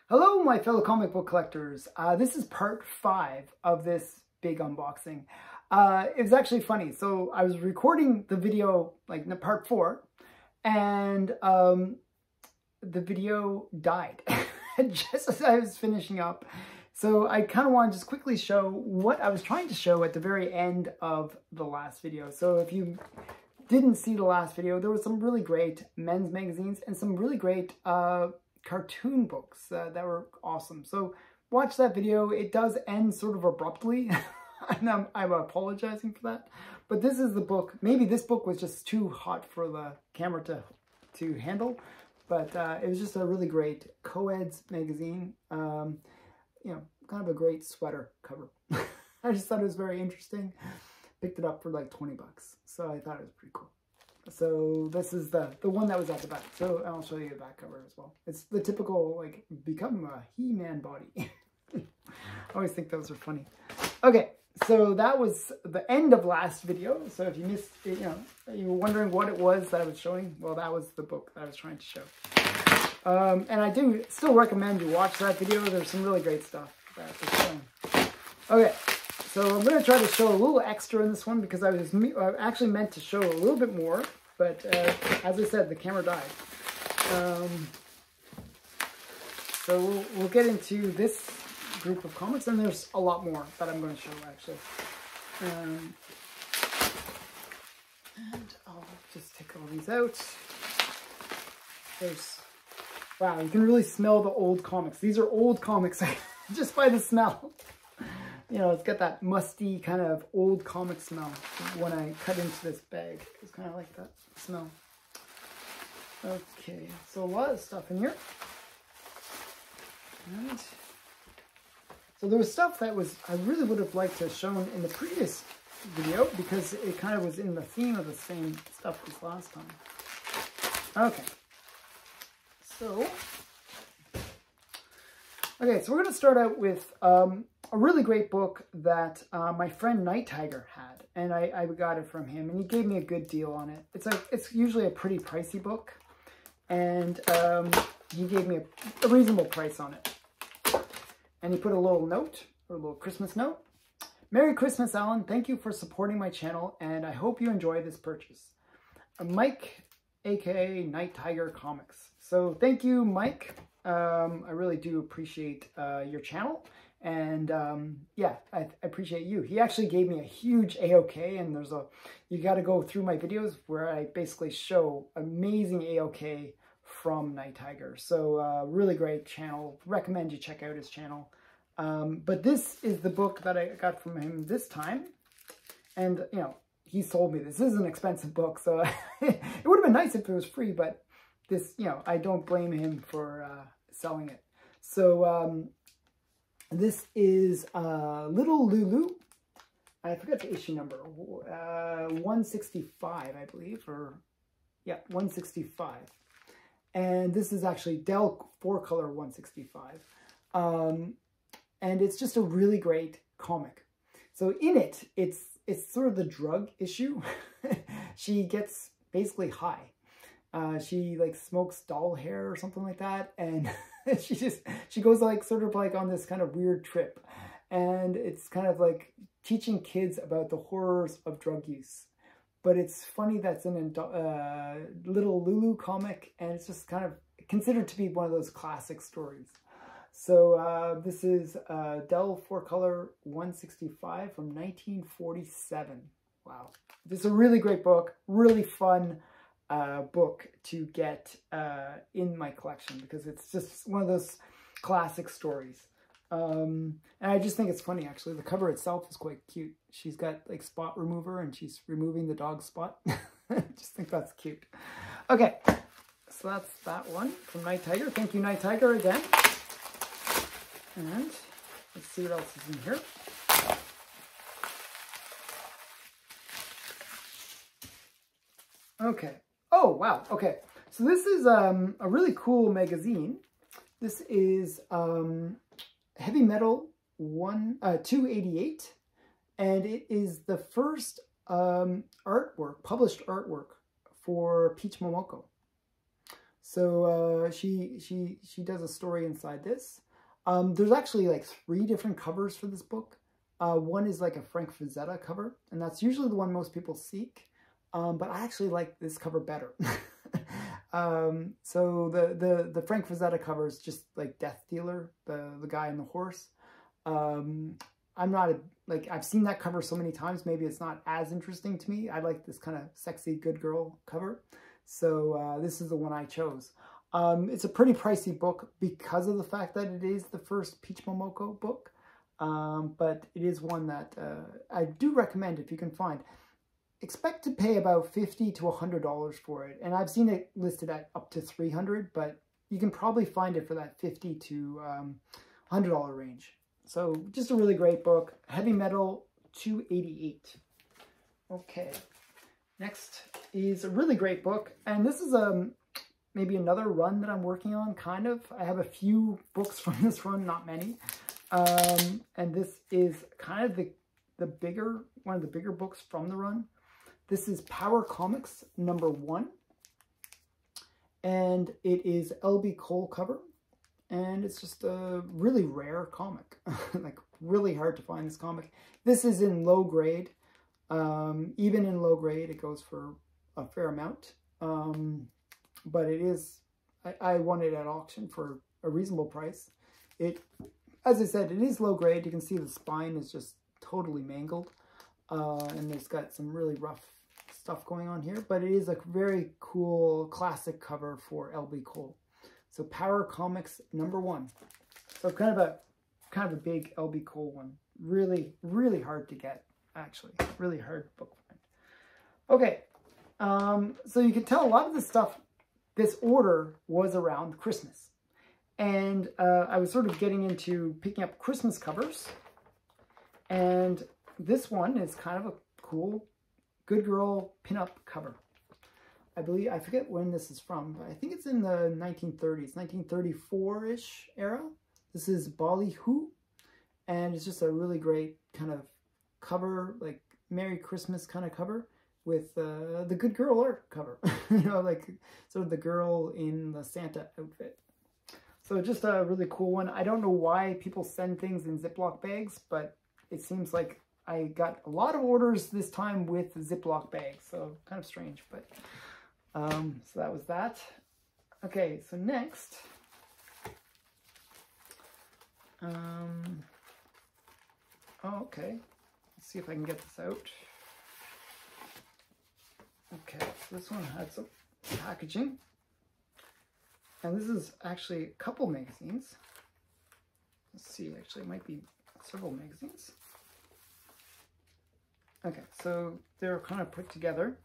Hello, my fellow comic book collectors. This is part 5 of this big unboxing. It was actually funny. So I was recording the video, like part 4, and the video died just as I was finishing up. So I kind of want to just quickly show what I was trying to show at the very end of the last video. So if you didn't see the last video, there was some really great men's magazines and some really great cartoon books that were awesome. So watch that video. It does end sort of abruptly and I'm apologizing for that, but this is the book. Maybe this book was just too hot for the camera to handle, but it was just a really great co-eds magazine. You know, kind of a great sweater cover. I just thought it was very interesting. Picked it up for like 20 bucks, so I thought it was pretty cool. So this is the one that was at the back. So I'll show you the back cover as well. It's the typical, like, become a He-Man body. I always think those are funny. Okay, so that was the end of last video. So if you missed it, you know, you were wondering what it was that I was showing, well, that was the book that I was trying to show. And I do still recommend you watch that video. There's some really great stuff that it's showing. Okay. So I'm going to try to show a little extra in this one because I was actually meant to show a little bit more, but as I said, the camera died. So we'll get into this group of comics, and there's a lot more that I'm going to show actually. And I'll just take all these out. Wow, you can really smell the old comics. These are old comics just by the smell. You know, it's got that musty kind of old comic smell when I cut into this bag. It's kind of like that smell. Okay, so a lot of stuff in here. And so there was stuff that I really would have liked to have shown in the previous video because it kind of was in the theme of the same stuff as last time. Okay. So we're going to start out with a really great book that my friend Night Tiger had, and I got it from him, and he gave me a good deal on it. It's usually a pretty pricey book, and he gave me a reasonable price on it. And he put a little note, or a little Christmas note. Merry Christmas, Alan. Thank you for supporting my channel, and I hope you enjoy this purchase. Mike, aka Night Tiger Comics. So thank you, Mike. I really do appreciate your channel. And yeah, I appreciate you. He actually gave me a huge AOK, and you got to go through my videos where I basically show amazing AOK from Night Tiger. So really great channel. Recommend you check out his channel. But this is the book that I got from him this time. And, you know, he sold me this. This is an expensive book, so it would have been nice if it was free, but this, you know, I don't blame him for selling it. So, this is Little Lulu. I forgot the issue number. 165, I believe, or yeah, 165. And this is actually Dell 4-color 165. And it's just a really great comic. So in it, it's sort of the drug issue. She gets basically high. She like smokes doll hair or something like that, and she goes like sort of like on this kind of weird trip, and it's kind of like teaching kids about the horrors of drug use. But it's funny that's in a Little Lulu comic, and it's just kind of considered to be one of those classic stories. So this is Dell 4-color 165 from 1947. Wow, this is a really great book, really fun book to get in my collection because it's just one of those classic stories. And I just think it's funny, actually. The cover itself is quite cute. She's got like spot remover and she's removing the dog spot. I just think that's cute. Okay, so that's that one from Night Tiger. Thank you, Night Tiger, again. And let's see what else is in here. Okay. Oh, wow. Okay. So this is a really cool magazine. This is Heavy Metal 288, and it is the first artwork, published artwork for Peach Momoko. So she does a story inside this. There's actually like 3 different covers for this book. One is like a Frank Frazetta cover, and that's usually the one most people seek. But I actually like this cover better. So the Frank Frazetta cover is just like Death Dealer, the guy and the horse. I'm not like, I've seen that cover so many times, maybe it's not as interesting to me. I like this kind of sexy good girl cover. So this is the one I chose. It's a pretty pricey book because of the fact that it is the first Peach Momoko book. But it is one that I do recommend if you can find. Expect to pay about $50 to $100 for it. And I've seen it listed at up to $300, but you can probably find it for that $50 to $100 range. So just a really great book. Heavy Metal 288. Okay. Next is a really great book. And this is maybe another run that I'm working on, kind of. I have a few books from this run, not many. And this is kind of one of the bigger books from the run. This is Power Comics #1. And it is LB Cole cover. And it's just a really rare comic. Like, really hard to find this comic. This is in low grade. Even in low grade, it goes for a fair amount. But it is, I won it at auction for a reasonable price. As I said, it is low grade. You can see the spine is just totally mangled. And there's got some really rough stuff going on here. But it is a very cool classic cover for LB Cole. So Power Comics #1. So kind of a big LB Cole one. Really, really hard to get, actually. Really hard book to find. Okay. So you can tell a lot of this stuff, this order was around Christmas. And I was sort of getting into picking up Christmas covers. And this one is kind of a cool, good girl pinup cover. I forget when this is from, but I think it's in the 1930s, 1934-ish era. This is Ballyhoo. And it's just a really great kind of cover, like Merry Christmas kind of cover with the good girl art cover. You know, like sort of the girl in the Santa outfit. So just a really cool one. I don't know why people send things in Ziploc bags, but it seems like I got a lot of orders this time with Ziploc bags. So kind of strange, but so that was that. Okay, so next. Oh, okay. Let's see if I can get this out. Okay, so this one had some packaging. And this is actually a couple magazines. Let's see, actually it might be several magazines. Okay, so they're kind of put together.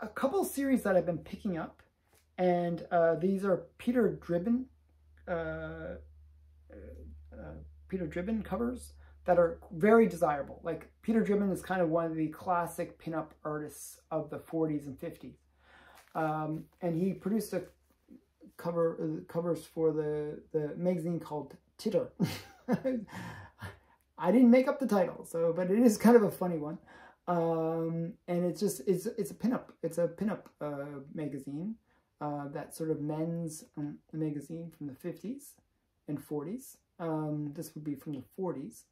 A couple series that I've been picking up, and these are Peter Driben covers that are very desirable. Like, Peter Driben is kind of one of the classic pinup artists of the 40s and 50s. And he produced a covers for the magazine called Titter. I didn't make up the title, but it is kind of a funny one. And it's a pinup magazine, that sort of men's magazine from the 50s and 40s. This would be from the 40s.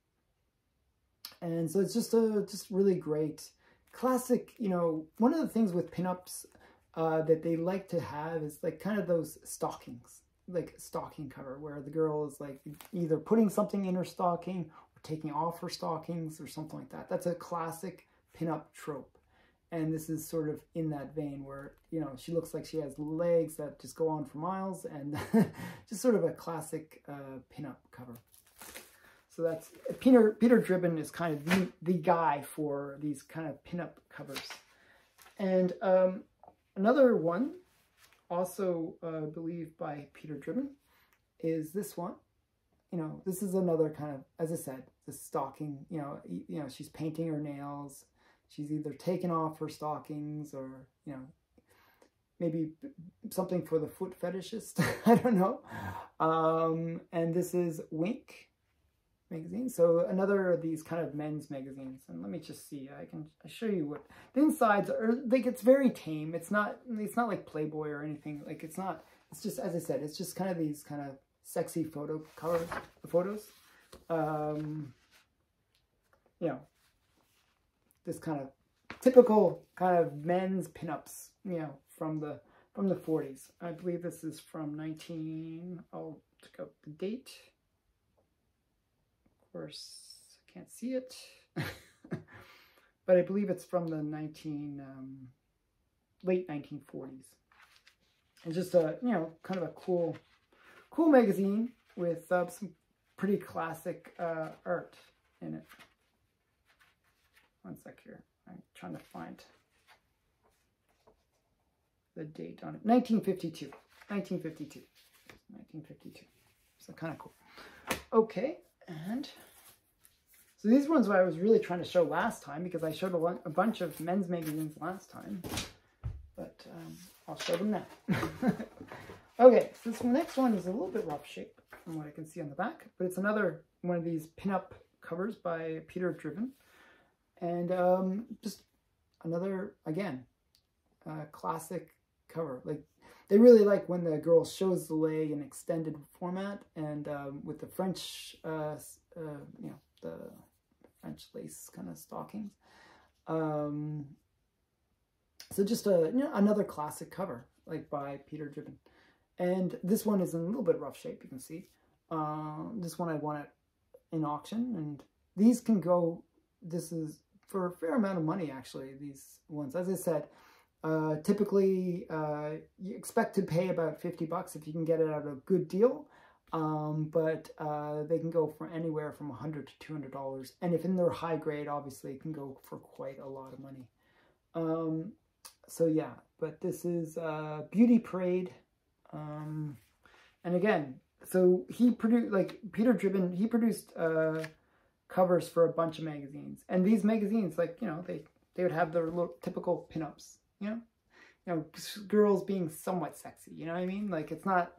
And so it's just really great classic. You know, one of the things with pinups that they like to have is like kind of those stockings, like stocking cover, where the girl is like either putting something in her stocking or taking off her stockings or something like that. That's a classic pinup trope. And this is sort of in that vein where, you know, she looks like she has legs that just go on for miles, and just sort of a classic pinup cover. So that's Peter Driben is kind of the guy for these kind of pinup covers. And another one, also I believe by Peter Driben, is this one. You know, this is another kind of, as I said, the stocking. You know, she's painting her nails. She's either taken off her stockings or, you know, maybe something for the foot fetishist. I don't know. And this is Wink. magazine. So another of these kind of men's magazines. And let me just see. I show you what the insides are. Like, it's very tame. It's not like Playboy or anything. Like, it's not. It's just, as I said, it's just kind of these kind of sexy photos. You know, this kind of typical kind of men's pinups, you know, from the 40s. I believe this is from I'll look up the date. Of course, I can't see it. But I believe it's from the late 1940s. And just a, you know, kind of a cool magazine with some pretty classic art in it. One sec here. I'm trying to find the date on it. 1952. 1952. So kind of cool. Okay, and so these ones I was really trying to show last time because I showed a bunch of men's magazines last time, but I'll show them now. Okay, so this next one is a little bit rough shape from what I can see on the back, but it's another one of these pinup covers by Peter Driben. And just another, again, classic cover. Like, they really like when the girl shows the leg in extended format, and with the French, you know, the French lace kind of stockings. So just you know, another classic cover, like by Peter Driben. And this one is in a little bit rough shape, you can see. This one I won at in auction, and these can go. This is for a fair amount of money, actually, these ones. As I said, typically you expect to pay about $50 if you can get it at a good deal, but they can go for anywhere from $100 to $200. And if in their high grade, obviously, it can go for quite a lot of money. So yeah, but this is Beauty Parade. And again, so he produced, like Peter Driben, he produced covers for a bunch of magazines, and these magazines, like, you know, they would have their little typical pinups, you know, girls being somewhat sexy, you know what I mean? Like, it's not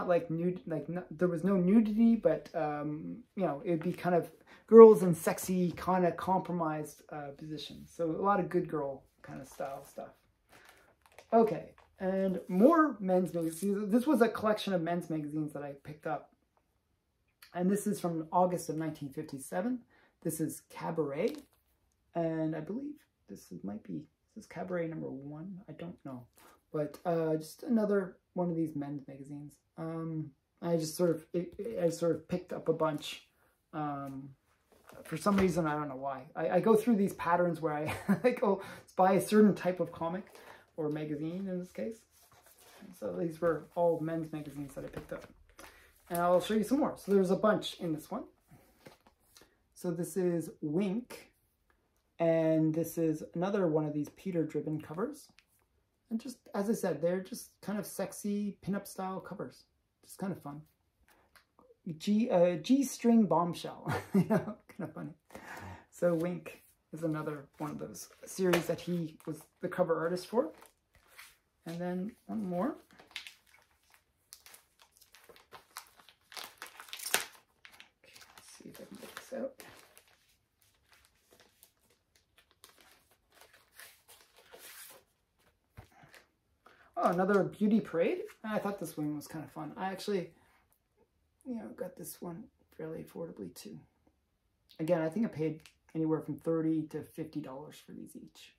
like nude, like there was no nudity, but you know, it'd be kind of girls in sexy kind of compromised positions. So a lot of good girl kind of style stuff. Okay, and more men's magazines. This was a collection of men's magazines that I picked up. And this is from August of 1957. This is Cabaret. And I believe this is Cabaret #1. I don't know. But just another one of these men's magazines. I just sort of picked up a bunch. For some reason, I don't know why. I go through these patterns where I go buy a certain type of comic or magazine in this case. And so these were all men's magazines that I picked up. And I'll show you some more. So there's a bunch in this one. So this is Wink. And this is another one of these Peter Driben covers. And just, as I said, they're just kind of sexy pinup style covers. Just kind of fun. G-string bombshell. You know, kind of funny. So Wink is another one of those series that he was the cover artist for. And then one more. See if I can get this out. Oh, another Beauty Parade. I thought this one was kind of fun. I actually, you know, got this one fairly affordably too. Again, I think I paid anywhere from $30 to $50 for these each,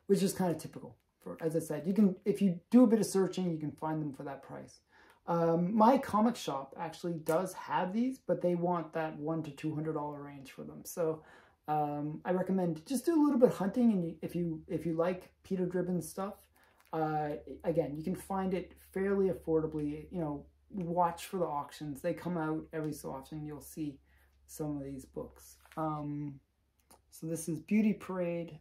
which is kind of typical. For, as I said, you can, if you do a bit of searching, you can find them for that price. My comic shop actually does have these, but they want that $100 to $200 range for them. So I recommend just do a little bit of hunting, and if you like Peter Driben's stuff, again, you can find it fairly affordably. You know, watch for the auctions. They come out every so often. You'll see some of these books. So this is Beauty Parade,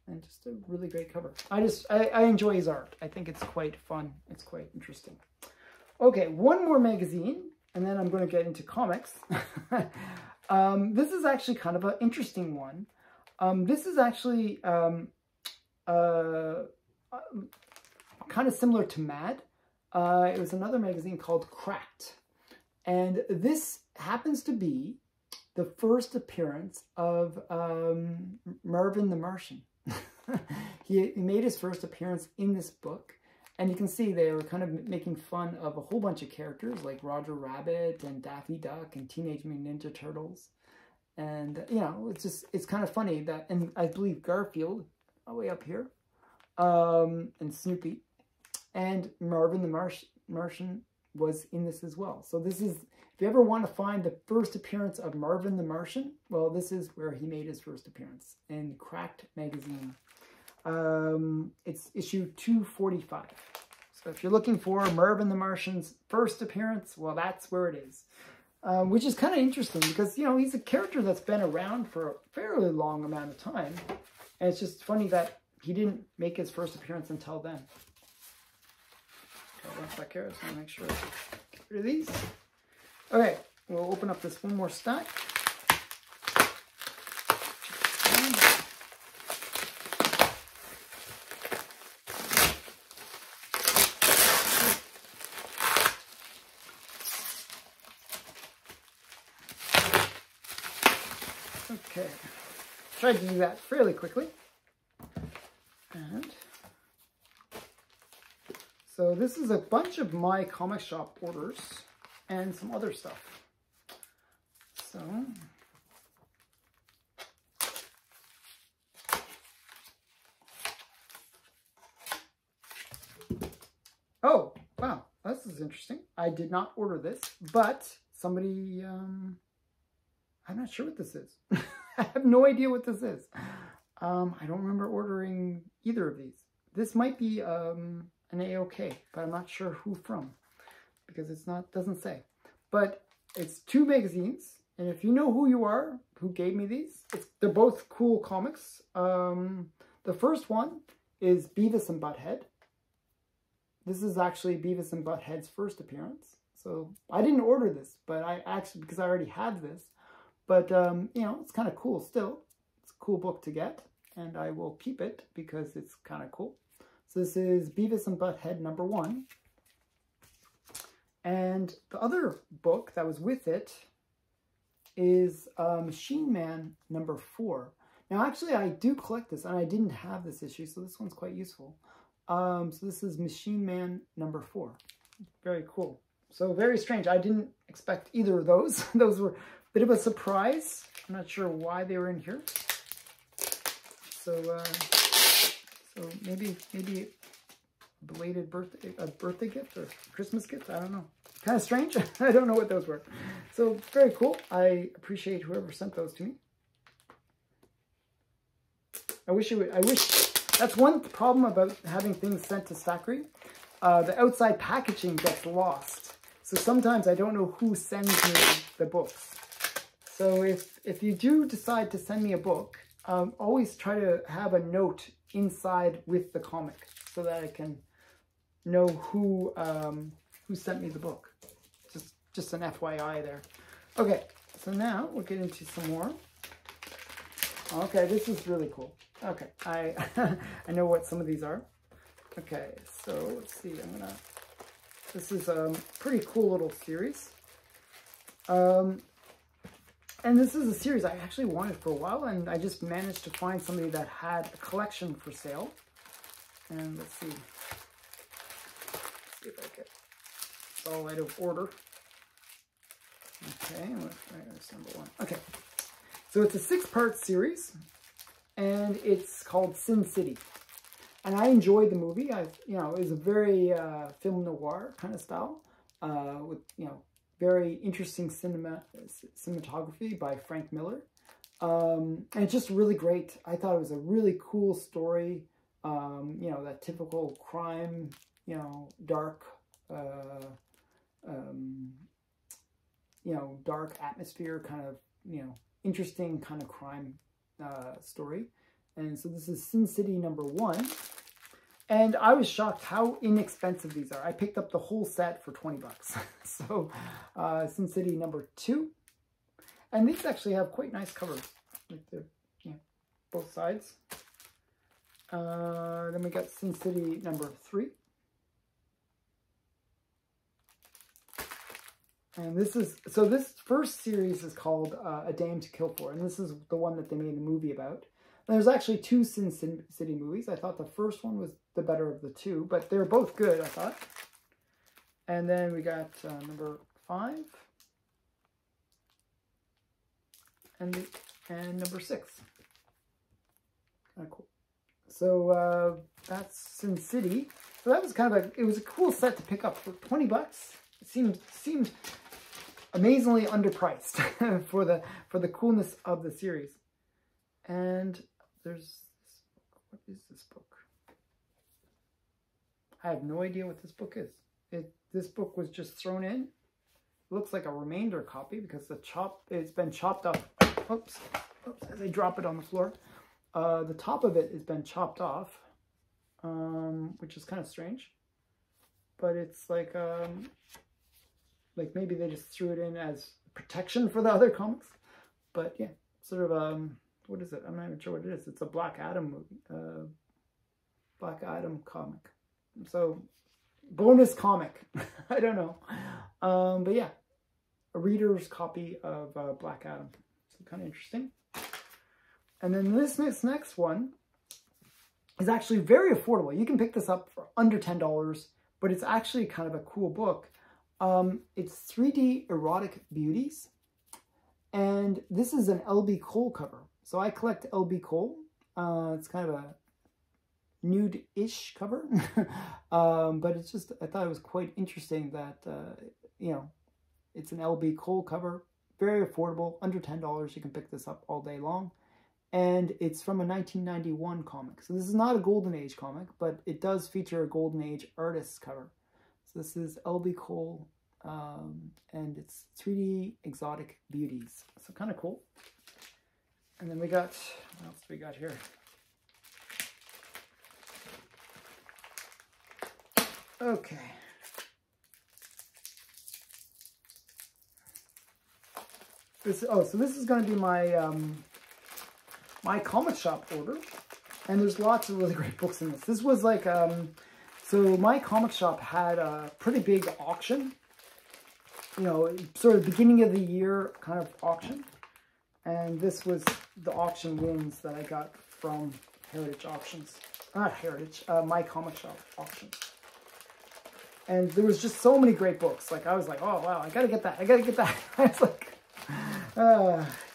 and just a really great cover. I enjoy his art. I think it's quite fun. It's quite interesting. Okay, one more magazine, and then I'm going to get into comics. This is actually kind of an interesting one. This is actually kind of similar to Mad. It was another magazine called Cracked. And this happens to be the first appearance of Marvin the Martian. He made his first appearance in this book. And you can see they were kind of making fun of a whole bunch of characters like Roger Rabbit and Daffy Duck and Teenage Mutant Ninja Turtles. And, you know, it's kind of funny that, and I believe Garfield, all the way up here, and Snoopy, and Marvin the Martian was in this as well. So this is, if you ever want to find the first appearance of Marvin the Martian, well, this is where he made his first appearance, in Cracked magazine. It's issue 245. So if you're looking for Marvin the Martian's first appearance, well, that's where it is. Which is kind of interesting because, you know, he's a character that's been around for a fairly long amount of time. And it's just funny that he didn't make his first appearance until then. Okay, one sec here. I just want to make sure I get rid of these. Okay, we'll open up this one more stack. Okay, tried to do that fairly quickly. And so this is a bunch of my comic shop orders and some other stuff. So oh, wow, this is interesting. I did not order this, but somebody, I'm not sure what this is. I have no idea what this is. I don't remember ordering either of these. This might be an A-OK, but I'm not sure who from because it's not, doesn't say. But it's 2 magazines, and if you know who you are, who gave me these, they're both cool comics. The first one is Beavis and Butthead. This is actually Beavis and Butthead's first appearance. So I didn't order this, but I actually, because I already had this. But, you know, it's kind of cool still. It's a cool book to get, and I will keep it because it's kind of cool. So this is Beavis and Butthead #1. And the other book that was with it is Machine Man #4. Now, actually, I do collect this, and I didn't have this issue, so this one's quite useful. So this is Machine Man #4. Very cool. So very strange. I didn't expect either of those. Those were bit of a surprise. I'm not sure why they were in here. So, so maybe belated birthday gift or Christmas gift. I don't know. Kind of strange. I don't know what those were. So very cool. I appreciate whoever sent those to me. I wish that's one problem about having things sent to Stackry. The outside packaging gets lost. So sometimes I don't know who sends me the books. So if you do decide to send me a book, always try to have a note inside with the comic so that I can know who sent me the book. Just an FYI there. Okay, so now we'll get into some more. Okay, this is really cool. Okay, I I know what some of these are. Okay, so let's see. This is a pretty cool little series. And this is a series I actually wanted for a while, and I just managed to find somebody that had a collection for sale. And let's see if I get it's all out of order. Okay, that's #1. Okay, so it's a 6-part series, and it's called Sin City. And I enjoyed the movie. You know, it was a very film noir kind of style, with, you know, very interesting cinematography by Frank Miller. And it's just really great. I thought it was a really cool story. You know, that typical crime, you know, dark, you know, dark atmosphere kind of, you know, interesting kind of crime story. And so this is Sin City #1. And I was shocked how inexpensive these are. I picked up the whole set for 20 bucks. So, Sin City #2. And these actually have quite nice covers. Like they're, you know, both sides. Then we got Sin City #3. And this is, so this first series is called A Dame to Kill For, and this is the one that they made a movie about. And there's actually 2 Sin City movies. I thought the first one was the better of the 2, but they're both good, I thought. And then we got number 5 and number 6. Kind of cool. So that's Sin City. So that was kind of it was a cool set to pick up for 20 bucks. It seemed amazingly underpriced for the coolness of the series. And there's, what is this book? I have no idea what this book is. This book was just thrown in. It looks like a remainder copy because it's been chopped off. Oops, as I drop it on the floor. The top of it has been chopped off, which is kind of strange. But it's like maybe they just threw it in as protection for the other comics. But yeah, sort of, what is it? I'm not even sure what it is. It's a Black Adam movie, Black Adam comic. So, bonus comic. I don't know. But yeah, a reader's copy of Black Adam. So kind of interesting. And then this next one is actually very affordable. You can pick this up for under $10, but it's actually kind of a cool book. It's 3D Erotic Beauties, and this is an L.B. Cole cover. So I collect L.B. Cole. It's kind of a nude-ish cover, but it's just, I thought it was quite interesting that, you know, it's an L.B. Cole cover, very affordable, under $10. You can pick this up all day long. And it's from a 1991 comic. So this is not a Golden Age comic, but it does feature a Golden Age artist's cover. So this is L.B. Cole, and it's 3D Exotic Beauties. So kind of cool. And then we got, what else do we got here? Okay. So this is going to be my my comic shop order, and there's lots of really great books in this. This was like, so my comic shop had a pretty big auction, you know, sort of beginning of the year kind of auction, and this was the auction wins that I got from Heritage Auctions, not Heritage, my comic shop auction. And there was just so many great books. Like, I was like, oh wow, I gotta get that, I gotta get that. I was like,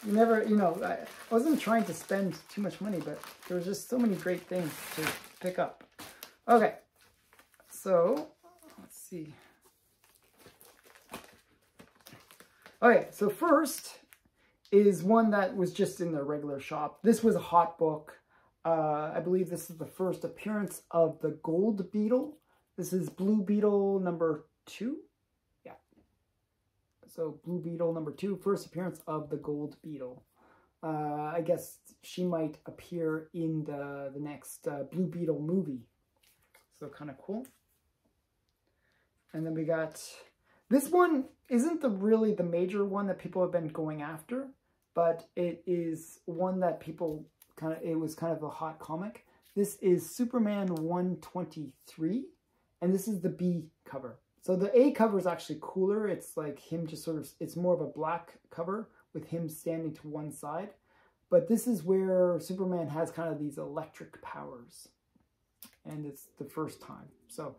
you never, you know, I wasn't trying to spend too much money, but there was just so many great things to pick up. Okay, so let's see. Okay, so first is one that was just in the regular shop. This was a hot book. I believe this is the first appearance of the Gold Beetle. This is Blue Beetle number 2. So Blue Beetle number 2, first appearance of the Gold Beetle. I guess she might appear in the next Blue Beetle movie. So kind of cool. And then we got, this one isn't really the major one that people have been going after, but it is one that people it was kind of a hot comic. This is Superman 123, and this is the B cover. So the A cover is actually cooler. It's like him just sort of, it's more of a black cover with him standing to one side. But this is where Superman has kind of these electric powers. And it's the first time. So,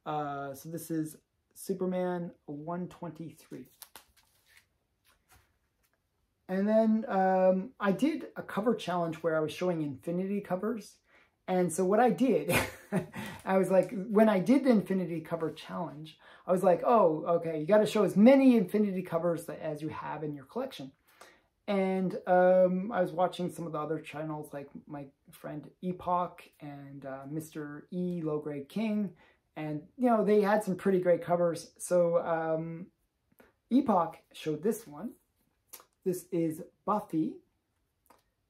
so this is Superman 123. And then I did a cover challenge where I was showing infinity covers. And so what I did, I was like, when I did the infinity cover challenge, I was like, oh, okay, you got to show as many infinity covers as you have in your collection. And I was watching some of the other channels, like my friend Epoch and Mr. E. Low Grade King. And, you know, they had some pretty great covers. So Epoch showed this one. This is Buffy.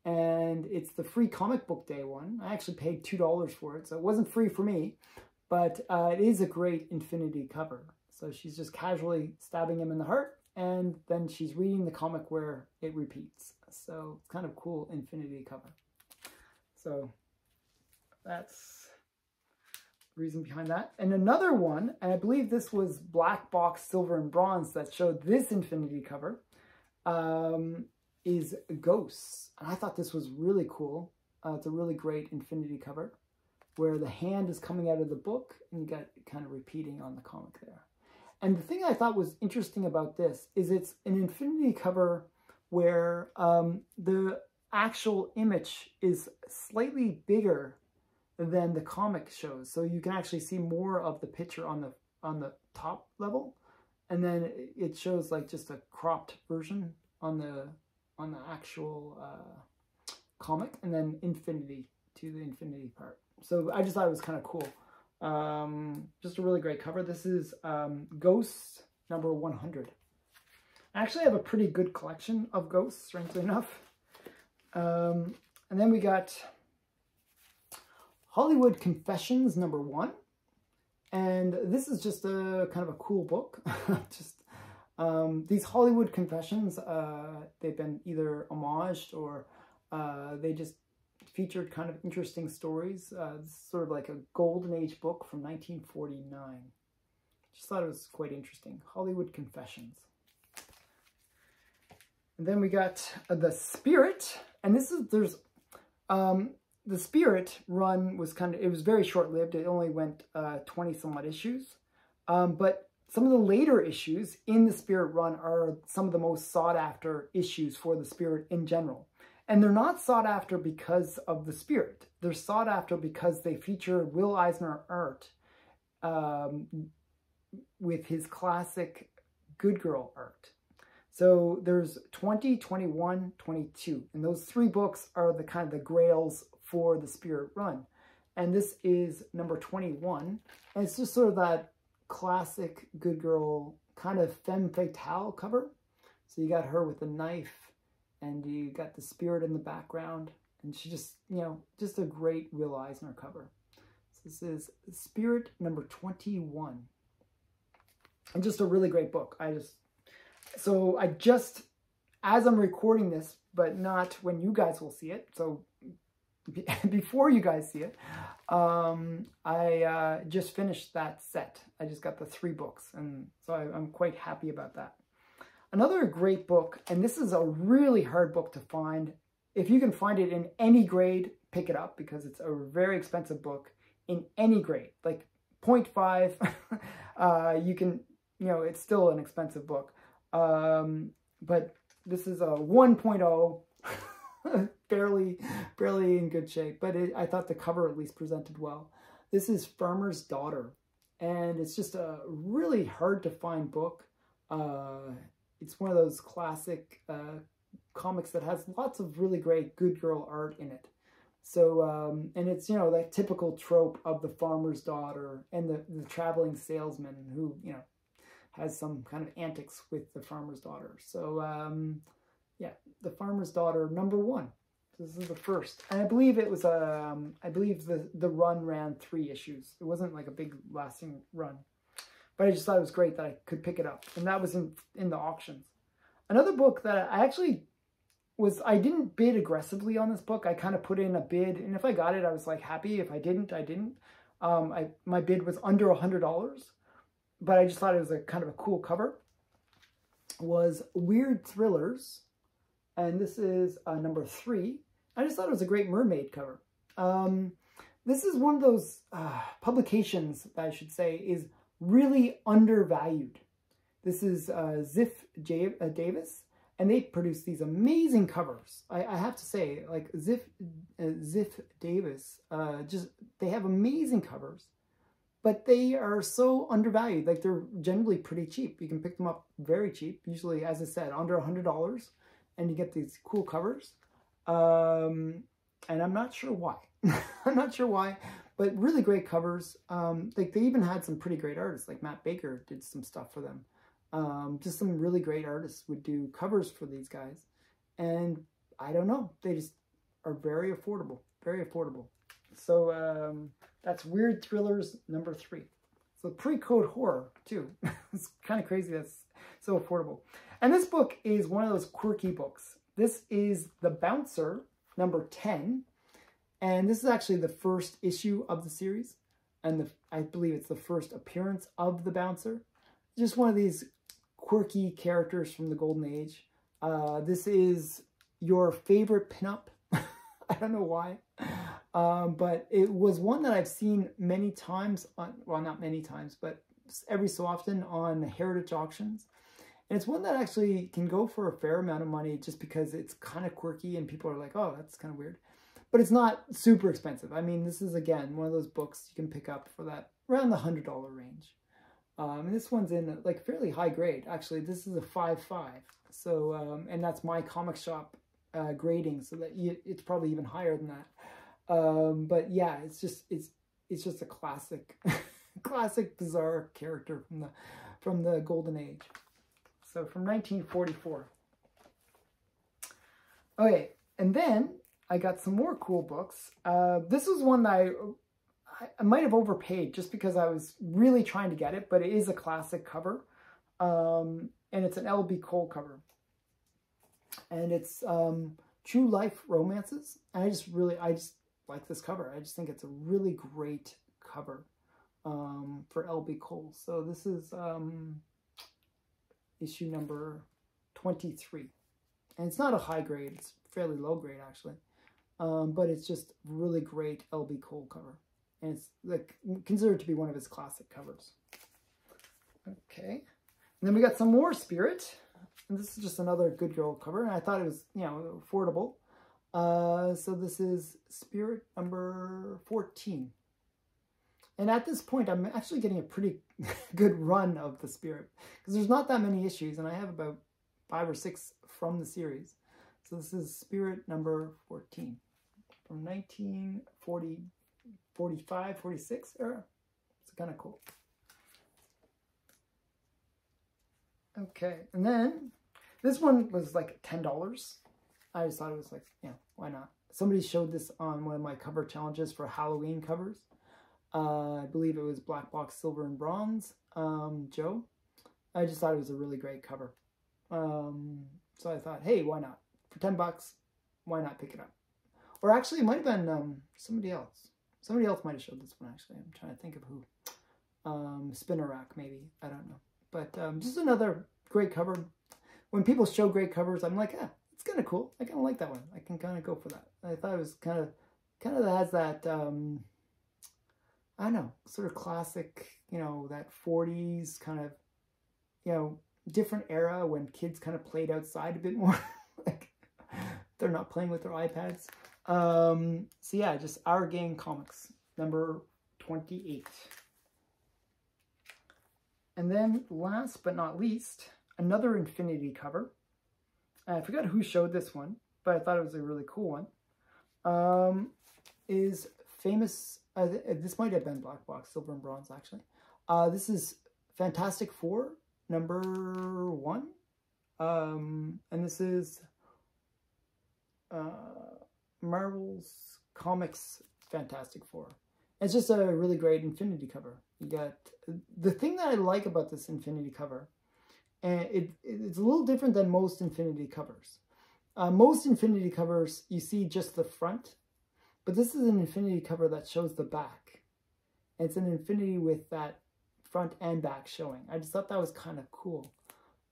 And it's the free comic book day one. I actually paid $2 for it, so it wasn't free for me, but it is a great infinity cover. So she's just casually stabbing him in the heart, and then she's reading the comic where it repeats. So it's kind of cool infinity cover. So that's reason behind that. And another one, and I believe this was black box, silver, and bronze that showed this Infinity cover, is Ghosts. And I thought this was really cool. It's a really great Infinity cover where the hand is coming out of the book and you got kind of repeating on the comic there. And the thing I thought was interesting about this is it's an Infinity cover where the actual image is slightly bigger than the comic shows. So you can actually see more of the picture on the top level. And then it shows like just a cropped version on the actual comic, and then Infinity to the Infinity part. So I just thought it was kind of cool. Just a really great cover. This is Ghosts number 100. I actually have a pretty good collection of Ghosts, strangely enough. And then we got Hollywood Confessions number 1. And this is just a kind of a cool book. Just these Hollywood Confessions, they've been either homaged or they just featured kind of interesting stories. It's sort of like a golden age book from 1949. Just thought it was quite interesting. Hollywood Confessions. And then we got The Spirit, and this is, there's, the Spirit run was kind of, it was very short-lived. It only went 20 some odd issues. But some of the later issues in the Spirit run are some of the most sought after issues for the Spirit in general. And they're not sought after because of the Spirit. They're sought after because they feature Will Eisner art with his classic Good Girl art. So there's 20, 21, 22. And those 3 books are the kind of the grails for the Spirit run. And this is number 21. And it's just sort of that classic Good Girl kind of femme fatale cover. So you got her with the knife and you got the Spirit in the background. And she just, you know, just a great Will Eisner cover. So this is Spirit number 21. And just a really great book. So I just, as I'm recording this, but not when you guys will see it, so before you guys see it, I just finished that set. I just got the 3 books, and so I'm quite happy about that. Another great book, and this is a really hard book to find. If you can find it in any grade, pick it up, because it's a very expensive book in any grade. Like 0.5, you can, you know, it's still an expensive book. But this is a 1.0, barely in good shape, but I thought the cover at least presented well. This is Farmer's Daughter, and it's just a really hard to find book. It's one of those classic comics that has lots of really great good girl art in it. So, and it's, you know, that typical trope of the farmer's daughter and the traveling salesman who, you know, has some kind of antics with the farmer's daughter. So, yeah, the farmer's daughter number 1. This is the first. And I believe it was, I believe the run ran 3 issues. It wasn't like a big lasting run. But I just thought it was great that I could pick it up. And that was in the auctions. Another book that I actually I didn't bid aggressively on this book. I kind of put in a bid. And if I got it, I was like happy. If I didn't, I didn't. My bid was under $100. But I just thought it was a kind of a cool cover. Was Weird Thrillers. And this is number 3. I just thought it was a great mermaid cover. This is one of those publications, I should say, is really undervalued. This is Ziff Davis, and they produce these amazing covers. I have to say, like Ziff Davis, they have amazing covers, but they are so undervalued. Like they're generally pretty cheap. You can pick them up very cheap, usually, as I said, under $100, and you get these cool covers. And I'm not sure why. I'm not sure why, but really great covers. Like they even had some pretty great artists, like Matt Baker did some stuff for them. Just some really great artists would do covers for these guys. And I don't know, they just are very affordable, very affordable. So that's Weird Thrillers number 3. So pre-code horror too. It's kind of crazy that's so affordable. And this book is one of those quirky books. This is The Bouncer number 10. And this is actually the first issue of the series. and I believe it's the first appearance of the Bouncer. Just one of these quirky characters from the Golden Age. This is your favorite pinup. I don't know why. But it was one that I've seen many times on, well, not many times, but every so often on heritage auctions. And it's one that actually can go for a fair amount of money just because it's kind of quirky and people are like, oh, that's kind of weird. But it's not super expensive. I mean, this is, again, one of those books you can pick up for that around the $100 range. And this one's in like fairly high grade. Actually, this is a 5.5. So, and that's my comic shop grading, so that it's probably even higher than that. But yeah, it's just a classic, classic bizarre character from the Golden Age. So from 1944. Okay, and then I got some more cool books. This was one that I might have overpaid just because I was really trying to get it, but it is a classic cover. And it's an L.B. Cole cover. And it's True Life Romances. And I just like this cover. I just think it's a really great cover for L.B. Cole. So this is issue number 23. And it's not a high grade. It's fairly low grade, actually. But it's just really great L.B. Cole cover. And it's like considered to be one of his classic covers. Okay. And then we got some more Spirit. And this is just another Good Girl cover. And I thought it was, you know, affordable. So this is Spirit number 14. And at this point, I'm actually getting a pretty good run of the Spirit. Because there's not that many issues. And I have about 5 or 6 from the series. So this is Spirit number 14. From 1945, 46 era. It's kind of cool. Okay, and then this one was like $10. I just thought it was like, yeah, why not? Somebody showed this on one of my cover challenges for Halloween covers. I believe it was Black Box, Silver, and Bronze, Joe. I just thought it was a really great cover. So I thought, hey, why not? For $10, why not pick it up? Or actually, it might have been somebody else. Somebody else might have showed this one, actually. I'm trying to think of who. Spinner Rack, maybe. I don't know. But just another great cover. When people show great covers, I'm like, it's kind of cool. I kind of like that one. I can kind of go for that. I thought it was kind of has that, I don't know, sort of classic, you know, that 40s kind of, you know, different era when kids kind of played outside a bit more. Like, they're not playing with their iPads. So yeah, just Our Gang Comics, number 28. And then last but not least, another Infinity cover. I forgot who showed this one, but I thought it was a really cool one. Is famous, this might have been Black Box, Silver, and Bronze, actually. This is Fantastic Four, number 1. And this is Marvel's Comics Fantastic Four. It's just a really great Infinity cover. You got the thing that I like about this Infinity cover, and it's a little different than most Infinity covers. Most Infinity covers, you see just the front, but this is an Infinity cover that shows the back. And it's an Infinity with that front and back showing. I just thought that was kind of cool,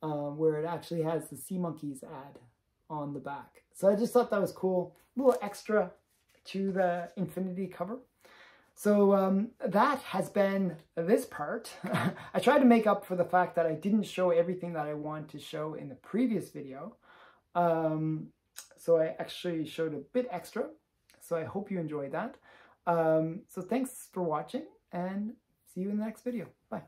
where it actually has the Sea Monkeys ad on the back. So I just thought that was cool. A little extra to the Infinity cover. So that has been this part. I tried to make up for the fact that I didn't show everything that I wanted to show in the previous video. So I actually showed a bit extra. So I hope you enjoyed that. So thanks for watching and see you in the next video. Bye.